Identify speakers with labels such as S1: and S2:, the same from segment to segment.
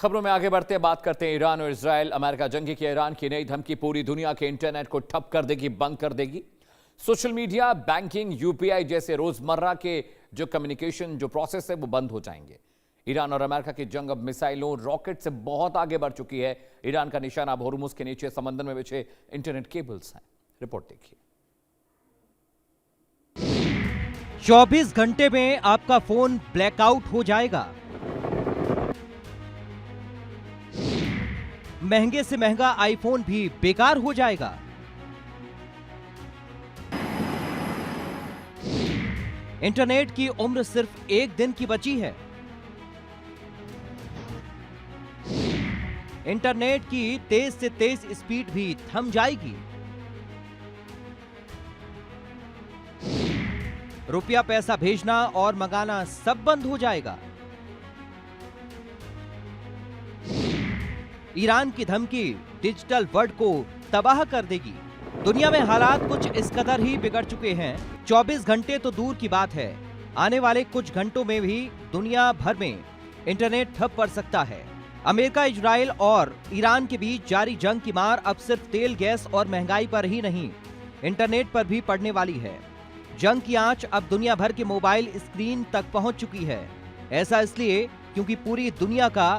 S1: खबरों में आगे बढ़ते बात करते हैं ईरान और इजराइल। अमेरिका जंगी की ईरान की नई धमकी पूरी दुनिया के इंटरनेट को ठप कर देगी, बंद कर देगी। सोशल मीडिया, बैंकिंग, यूपीआई जैसे रोजमर्रा के जो कम्युनिकेशन जो प्रोसेस है वो बंद हो जाएंगे। ईरान और अमेरिका की जंग अब मिसाइलों, रॉकेट से बहुत आगे बढ़ चुकी है। ईरान का निशाना अब होर्मुज के नीचे समंदर में बिछे इंटरनेट केबल्स हैं। रिपोर्ट देखिए।
S2: 24 घंटे में आपका फोन ब्लैकआउट हो जाएगा। महंगे से महंगा आईफोन भी बेकार हो जाएगा। इंटरनेट की उम्र सिर्फ 1 दिन की बची है। इंटरनेट की तेज से तेज स्पीड भी थम जाएगी। रुपया पैसा भेजना और मंगाना सब बंद हो जाएगा। ईरान की धमकी डिजिटल वर्ल्ड को तबाह कर देगी। दुनिया में हालात कुछ इस कदर ही बिगड़ चुके हैं। 24 घंटे तो दूर की बात है, आने वाले कुछ घंटों में भी दुनिया भर में इंटरनेट ठप पड़ सकता है। अमेरिका, इजराइल और ईरान के बीच जारी जंग की मार अब सिर्फ तेल, गैस और महंगाई पर ही नहीं, इंटरनेट पर भी पड़ने वाली है। जंग की आंच अब दुनिया भर के मोबाइल स्क्रीन तक पहुंच चुकी है। ऐसा इसलिए क्योंकि पूरी दुनिया का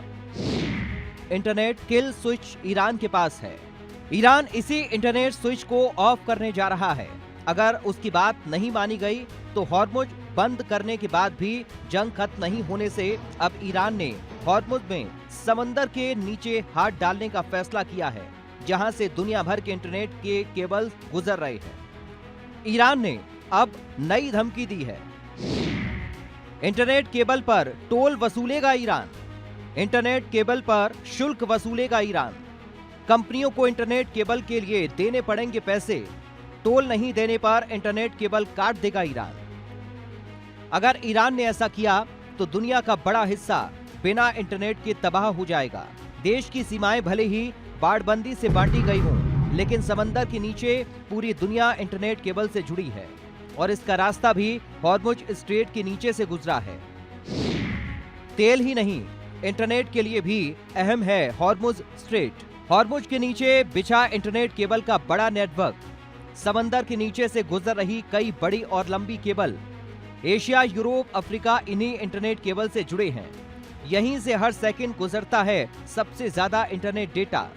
S2: इंटरनेट किल स्विच ईरान के पास है। ईरान इसी इंटरनेट स्विच को ऑफ करने जा रहा है। अगर उसकी बात नहीं मानी गई तो हॉर्मुज बंद करने के बाद भी जंग खत्म नहीं होने से अब ईरान ने हॉर्मुज में समंदर के नीचे हाथ डालने का फैसला किया है, जहां से दुनिया भर के इंटरनेट के केबल गुजर रहे हैं। ईरान ने अब नई धमकी दी है। इंटरनेट केबल पर टोल वसूलेगा ईरान। इंटरनेट केबल पर शुल्क वसूलेगा ईरान। कंपनियों को इंटरनेट केबल के लिए देने पड़ेंगे पैसे। टोल नहीं देने पर इंटरनेट केबल काट देगा ईरान। अगर ईरान ने ऐसा किया तो दुनिया का बड़ा हिस्सा बिना इंटरनेट के तबाह हो जाएगा। देश की सीमाएं भले ही बाड़बंदी से बांटी गई हों, लेकिन समंदर के नीचे पूरी दुनिया इंटरनेट केबल से जुड़ी है और इसका रास्ता भी हॉर्मुज स्ट्रेट के नीचे से गुजरा है। तेल ही नहीं, इंटरनेट के लिए भी अहम है हॉर्मुज स्ट्रेट। हॉर्मुज के नीचे बिछा इंटरनेट केबल का बड़ा नेटवर्क, समंदर के नीचे से गुजर रही कई बड़ी और लंबी केबल, एशिया, यूरोप, अफ्रीका इन्हीं इंटरनेट केबल से जुड़े हैं। यहीं से हर सेकंड गुजरता है सबसे ज्यादा इंटरनेट डेटा।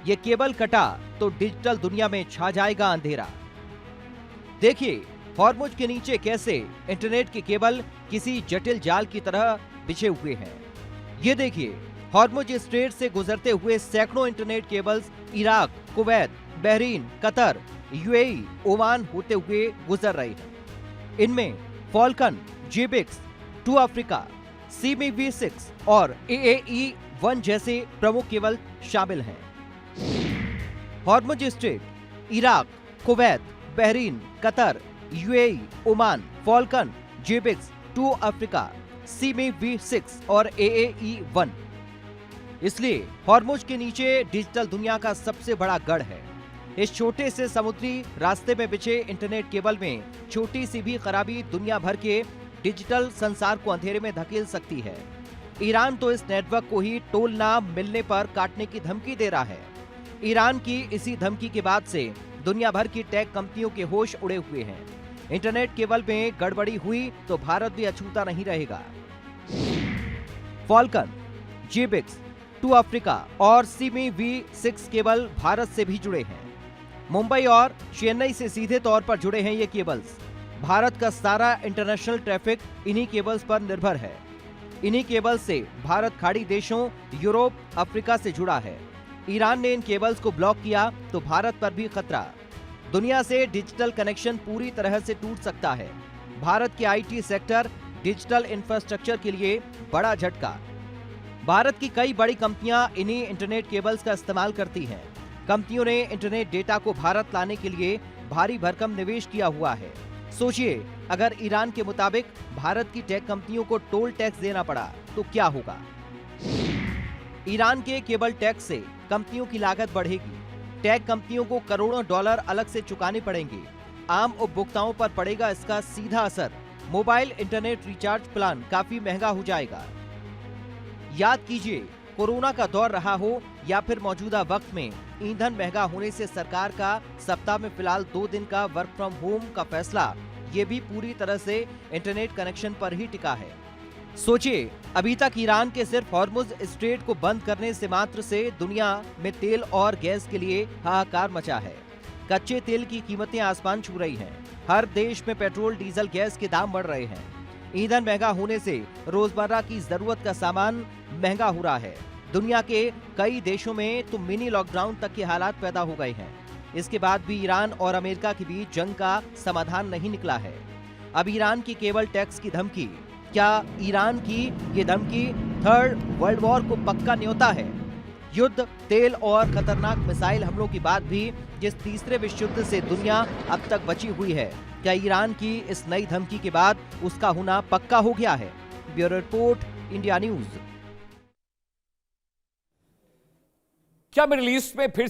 S2: ये केबल कटा तो डिजिटल दुनिया में छा जाएगा अंधेरा। देखिए हॉर्मुज के नीचे कैसे इंटरनेट के केबल किसी जटिल जाल की तरह बिछे हुए हैं। ये देखिए हॉर्मुज स्ट्रेट से गुजरते हुए सैकड़ों internet cables Iraq, Kuwait, Bahrain, Qatar, UAE, Oman होते हुए गुजर रहे हैं। इनमें फॉल्कन, जेबिक्स, टू अफ्रीका, CME-V6 और AAE-1 जैसे प्रमुख केबल शामिल हैं। Hormuz strait Iraq, Kuwait, Bahrain, Qatar, UAE, Oman, Falcon, जेबिक्स, टू अफ्रीका, CME-V6 और AAE-1 इसलिए हॉर्मुज के नीचे डिजिटल दुनिया का सबसे बड़ा गढ़ है। इस छोटे से समुद्री रास्ते में बिछे इंटरनेट केबल में छोटी सी भी खराबी दुनिया भर के डिजिटल संसार को अंधेरे में धकेल सकती है। ईरान तो इस नेटवर्क को ही टोल ना मिलने पर काटने की धमकी दे रहा है। ईरान की इसी धमकी के बाद से दुनिया भर की टेक कंपनियों के होश उड़े हुए हैं। इंटरनेट केबल में गड़बड़ी हुई तो भारत भी अछूता नहीं रहेगा। फॉल्कन, जेबिक्स, टू अफ्रीका और CME-V6 केबल भारत से भी जुड़े हैं। मुंबई और चेन्नई से सीधे तौर पर जुड़े हैं ये केबल्स। भारत का सारा इंटरनेशनल ट्रैफिक इन्हीं केबल्स पर निर्भर है। इन्हीं केबल्स से भारत खाड़ी देशों, यूरोप, अफ्रीका से जुड़ा है। ईरान ने इन केबल्स को ब्लॉक किया तो भारत पर भी खतरा। दुनिया से डिजिटल कनेक्शन पूरी तरह से टूट सकता है। भारत के IT सेक्टर, डिजिटल इंफ्रास्ट्रक्चर के लिए बड़ा झटका। भारत की कई बड़ी कंपनियां इन्हीं इंटरनेट केबल्स का इस्तेमाल करती हैं। कंपनियों ने इंटरनेट डेटा को भारत लाने के लिए भारी भरकम निवेश किया हुआ है। सोचिए अगर ईरान के मुताबिक भारत की टेक कंपनियों को टोल टैक्स देना पड़ा तो क्या होगा। ईरान के केबल टैक्स से कंपनियों की लागत बढ़ेगी। टेक कंपनियों को करोड़ों डॉलर अलग से चुकाने पड़ेंगे। आम उपभोक्ताओं पर पड़ेगा इसका सीधा असर। मोबाइल इंटरनेट रिचार्ज प्लान काफी महंगा हो जाएगा। याद कीजिए कोरोना का दौर रहा हो या फिर मौजूदा वक्त में ईंधन महंगा होने से सरकार का सप्ताह में फिलहाल 2 दिन का वर्क फ्रॉम होम का फैसला, ये भी पूरी तरह से इंटरनेट कनेक्शन पर ही टिका है। सोचिए, अभी तक ईरान के सिर्फ हॉर्मुज स्ट्रेट को बंद करने से मात्र से दुनिया में तेल और गैस के लिए हाहाकार मचा है। कच्चे तेल की कीमतें आसमान छू रही हैं। हर देश में पेट्रोल, डीजल, गैस के दाम बढ़ रहे हैं। ईंधन महंगा होने से रोजमर्रा की जरूरत का सामान महंगा हो रहा है। दुनिया के कई देशों में तो मिनी लॉकडाउन तक के हालात पैदा हो गए हैं। इसके बाद भी ईरान और अमेरिका के बीच जंग का समाधान नहीं निकला है। अब ईरान की केबल टैक्स की धमकी, क्या ईरान की ये धमकी थर्ड वर्ल्ड वॉर को पक्का न्योता है? युद्ध, तेल और खतरनाक मिसाइल हमलों के बाद भी जिस तीसरे विश्व युद्ध से दुनिया अब तक बची हुई है, क्या ईरान की इस नई धमकी के बाद उसका होना पक्का हो गया है? Bureau report, India news.
S1: क्या मिडिल ईस्ट में फिर